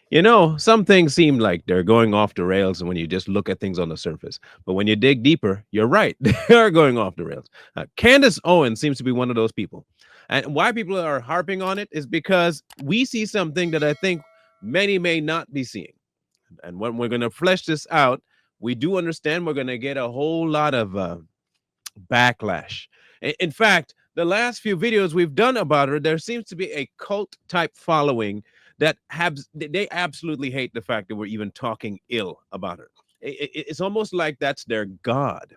You know, some things seem like they're going off the rails when you just look at things on the surface. But when you dig deeper, you're right. They are going off the rails. Candace Owens seems to be one of those people. And why people are harping on it is because we see something that I think many may not be seeing. And when we're going to flesh this out, we do understand we're going to get a whole lot of backlash. In fact, the last few videos we've done about her, there seems to be a cult type following that have they absolutely hate the fact that we're even talking ill about her. It's almost like that's their god.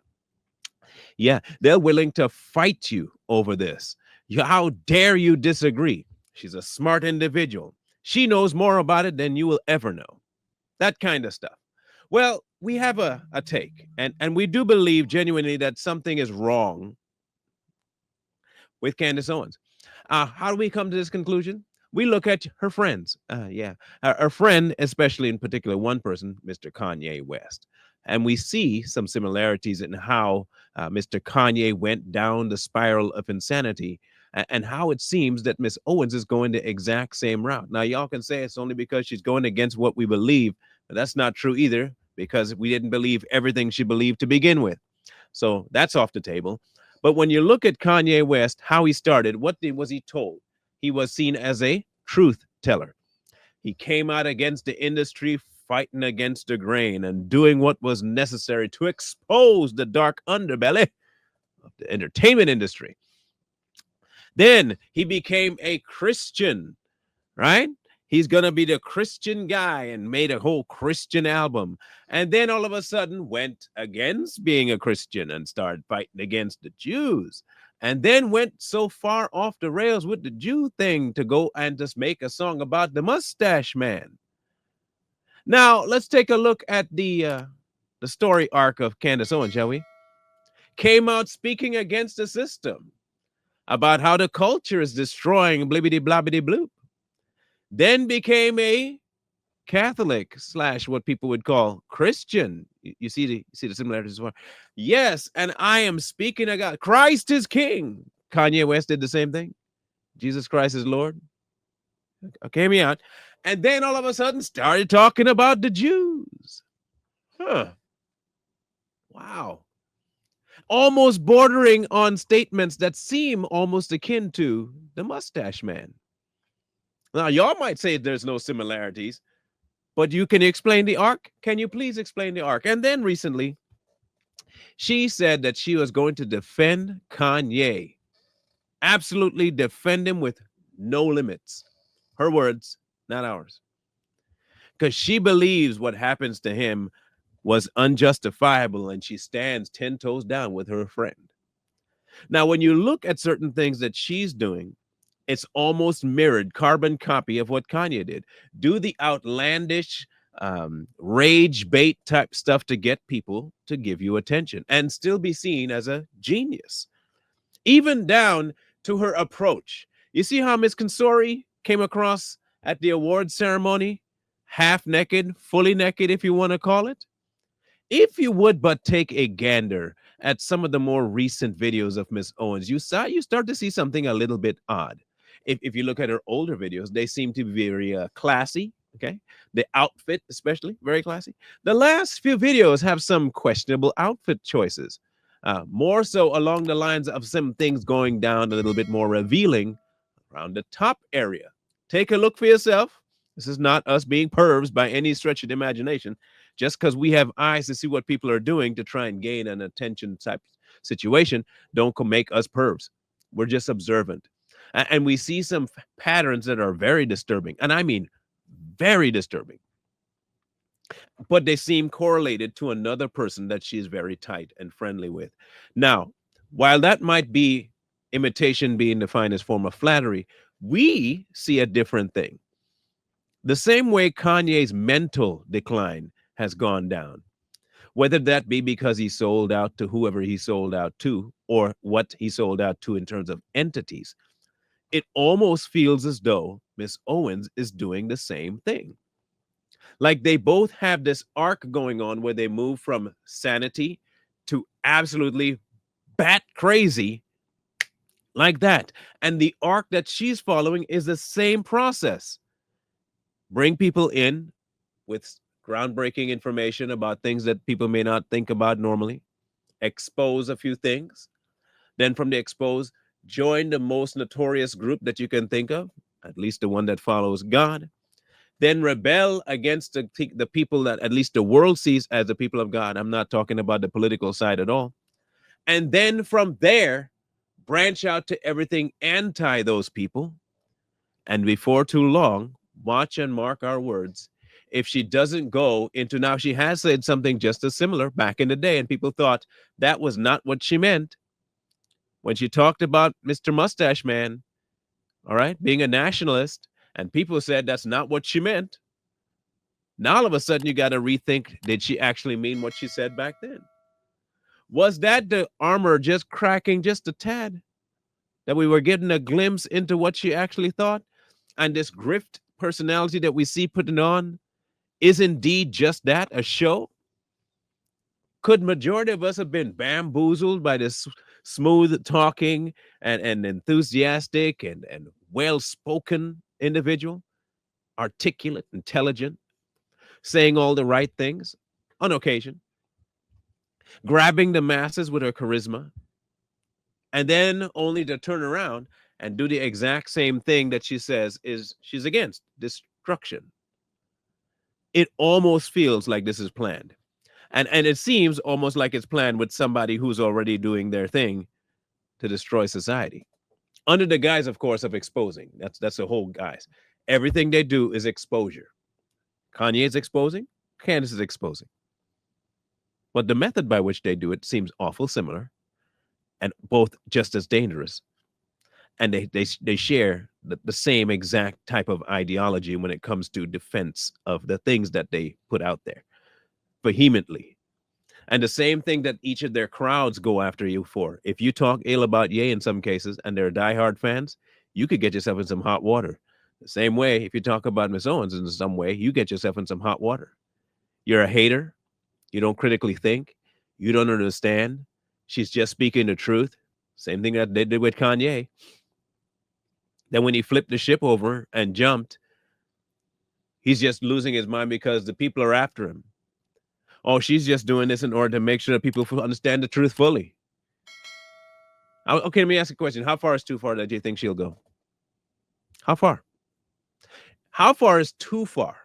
Yeah, they're willing to fight you over this. How dare you disagree? She's a smart individual. She knows more about it than you will ever know. That kind of stuff. Well, we have a take, and we do believe genuinely that something is wrong with Candace Owens. How do we come to this conclusion? We look at her friends. Yeah, her friend, especially in particular, one person, Mr. Kanye West. And we see some similarities in how Mr. Kanye went down the spiral of insanity and how it seems that Miss Owens is going the exact same route. Now, y'all can say it's only because she's going against what we believe, but that's not true either because we didn't believe everything she believed to begin with. So that's off the table. But when you look at Kanye West, how he started, was he told? He was seen as a truth teller. He came out against the industry, fighting against the grain and doing what was necessary to expose the dark underbelly of the entertainment industry. Then he became a Christian, right? He's going to be the Christian guy and made a whole Christian album. And then all of a sudden went against being a Christian and started fighting against the Jews. And then went so far off the rails with the Jew thing to go and just make a song about the mustache man. Now, let's take a look at the story arc of Candace Owens, shall we? Came out speaking against the system about how the culture is destroying blibbity blobbity bloop. Then became a Catholic slash what people would call Christian. You see the similarities as well. Yes, and I am speaking of God. Christ is King. Kanye West did the same thing. Jesus Christ is Lord. Okay, me out. And then all of a sudden started talking about the Jews. Huh. Wow. Almost bordering on statements that seem almost akin to the mustache man. Now, y'all might say there's no similarities, but you can explain the arc. Can you please explain the arc? And then recently, she said that she was going to defend Kanye, absolutely defend him with no limits. Her words, not ours. Because she believes what happens to him was unjustifiable and she stands 10 toes down with her friend. Now, when you look at certain things that she's doing, it's almost mirrored carbon copy of what Kanye did. Do the outlandish rage bait type stuff to get people to give you attention and still be seen as a genius, even down to her approach. You see how Miss Consori came across at the award ceremony, half naked, fully naked, if you want to call it? If you would but take a gander at some of the more recent videos of Miss Owens, you start to see something a little bit odd. If you look at her older videos, they seem to be very classy. Okay, the outfit especially very classy. The last few videos have some questionable outfit choices, more so along the lines of some things going down a little bit more revealing around the top area. Take a look for yourself. This is not us being pervs by any stretch of the imagination. Just because we have eyes to see what people are doing to try and gain an attention type situation, don't make us pervs. We're just observant. And we see some patterns that are very disturbing. And I mean, very disturbing. But they seem correlated to another person that she is very tight and friendly with. Now, while that might be imitation being the finest form of flattery, we see a different thing. The same way Kanye's mental decline has gone down, whether that be because he sold out to whoever he sold out to or what he sold out to in terms of entities, it almost feels as though Miss Owens is doing the same thing. Like they both have this arc going on where they move from sanity to absolutely bat crazy like that. And the arc that she's following is the same process. bring people in with groundbreaking information about things that people may not think about normally, expose a few things. Then from the expose, join the most notorious group that you can think of, at least the one that follows God. Then rebel against the people that at least the world sees as the people of God. I'm not talking about the political side at all. And then from there, branch out to everything anti those people. And before too long, watch and mark our words. If she doesn't go into, now she has said something just as similar back in the day, and people thought that was not what she meant when she talked about Mr. Mustache Man, all right, being a nationalist, and people said that's not what she meant. Now all of a sudden you got to rethink, did she actually mean what she said back then? Was that the armor just cracking just a tad? That we were getting a glimpse into what she actually thought? And this grift personality that we see putting on is indeed just that, a show? Could majority of us have been bamboozled by this smooth talking and enthusiastic and well-spoken individual, articulate, intelligent, saying all the right things on occasion, grabbing the masses with her charisma, and then only to turn around and do the exact same thing that she says is she's against, destruction? It almost feels like this is planned. And it seems almost like it's planned with somebody who's already doing their thing to destroy society. Under the guise, of course, of exposing. That's the whole guise. Everything they do is exposure. Kanye is exposing, Candace is exposing. But the method by which they do it seems awful similar and both just as dangerous. And they share the same exact type of ideology when it comes to defense of the things that they put out there vehemently. And the same thing that each of their crowds go after you for. If you talk ill about Ye in some cases and they're diehard fans, you could get yourself in some hot water. The same way, if you talk about Miss Owens in some way, you get yourself in some hot water. You're a hater. You don't critically think. You don't understand. She's just speaking the truth. Same thing that they did with Kanye. Then when he flipped the ship over and jumped, he's just losing his mind because the people are after him. Oh, she's just doing this in order to make sure that people understand the truth fully. Okay, let me ask a question. How far is too far that you think she'll go? How far? How far is too far?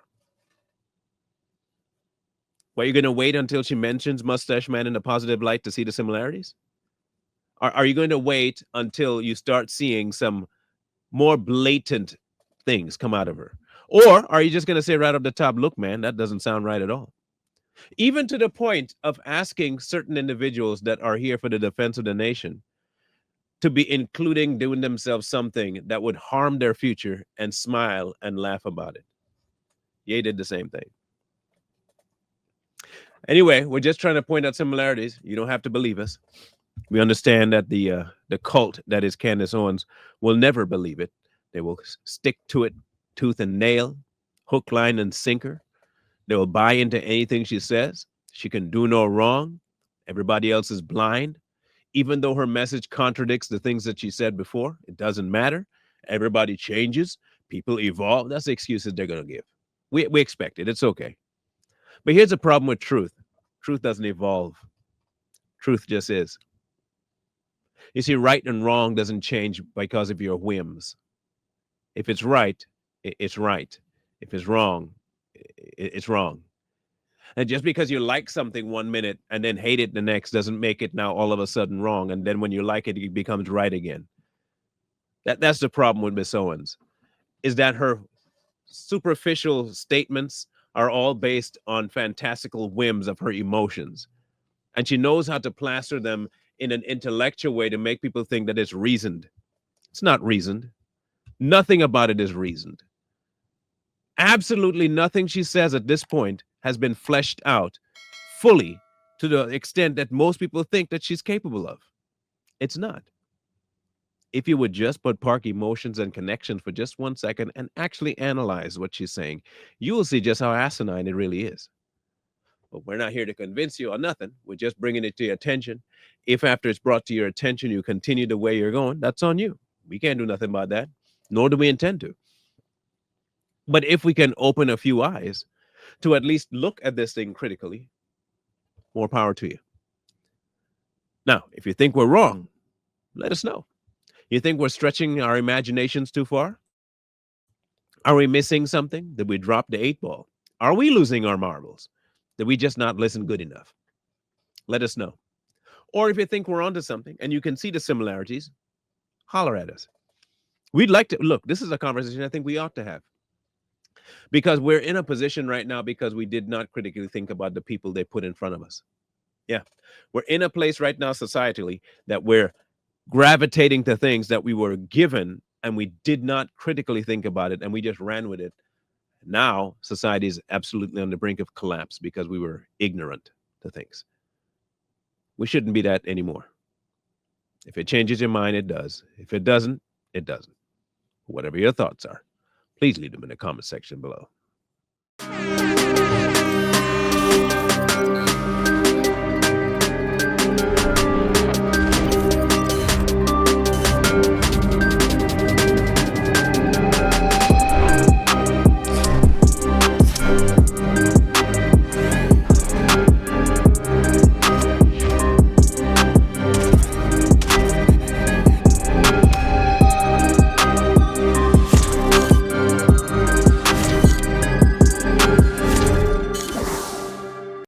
Well, you're going to wait until she mentions Mustache Man in a positive light to see the similarities? Are you going to wait until you start seeing some more blatant things come out of her? Or are you just going to say right up the top, look, man, that doesn't sound right at all? Even to the point of asking certain individuals that are here for the defense of the nation to be including doing themselves something that would harm their future and smile and laugh about it. Ye did the same thing. Anyway, we're just trying to point out similarities. You don't have to believe us. We understand that the cult that is Candace Owens will never believe it. They will stick to it tooth and nail, hook, line, and sinker. They will buy into anything she says. She can do no wrong. Everybody else is blind. Even though her message contradicts the things that she said before, it doesn't matter. Everybody changes. People evolve. That's the excuses they're going to give. We expect it. It's okay. But here's the problem with truth. Truth doesn't evolve. Truth just is. You see, right and wrong doesn't change because of your whims. If it's right, it's right. If it's wrong, it's wrong. And just because you like something one minute and then hate it the next doesn't make it now all of a sudden wrong. And then when you like it, it becomes right again. That's the problem with Miss Owens, is that her superficial statements are all based on fantastical whims of her emotions. And she knows how to plaster them in an intellectual way to make people think that it's reasoned. It's not reasoned. Nothing about it is reasoned. Absolutely nothing she says at this point has been fleshed out fully to the extent that most people think that she's capable of. It's not. If you would just but park emotions and connections for just 1 second and actually analyze what she's saying, you will see just how asinine it really is. But we're not here to convince you or nothing. We're just bringing it to your attention. If after it's brought to your attention, you continue the way you're going, that's on you. We can't do nothing about that, nor do we intend to. But if we can open a few eyes to at least look at this thing critically, more power to you. Now, if you think we're wrong, let us know. You think we're stretching our imaginations too far? Are we missing something? Did we drop the eight ball? Are we losing our marbles? Did we just not listen good enough? Let us know. Or if you think we're onto something and you can see the similarities, holler at us. We'd like to look. This is a conversation I think we ought to have because we're in a position right now because we did not critically think about the people they put in front of us. Yeah. We're in a place right now societally that we're gravitating to things that we were given and we did not critically think about it and we just ran with it. Now society is absolutely on the brink of collapse because we were ignorant to things. We shouldn't be that anymore. If it changes your mind, it does. If it doesn't, it doesn't. Whatever your thoughts are, please leave them in the comment section below.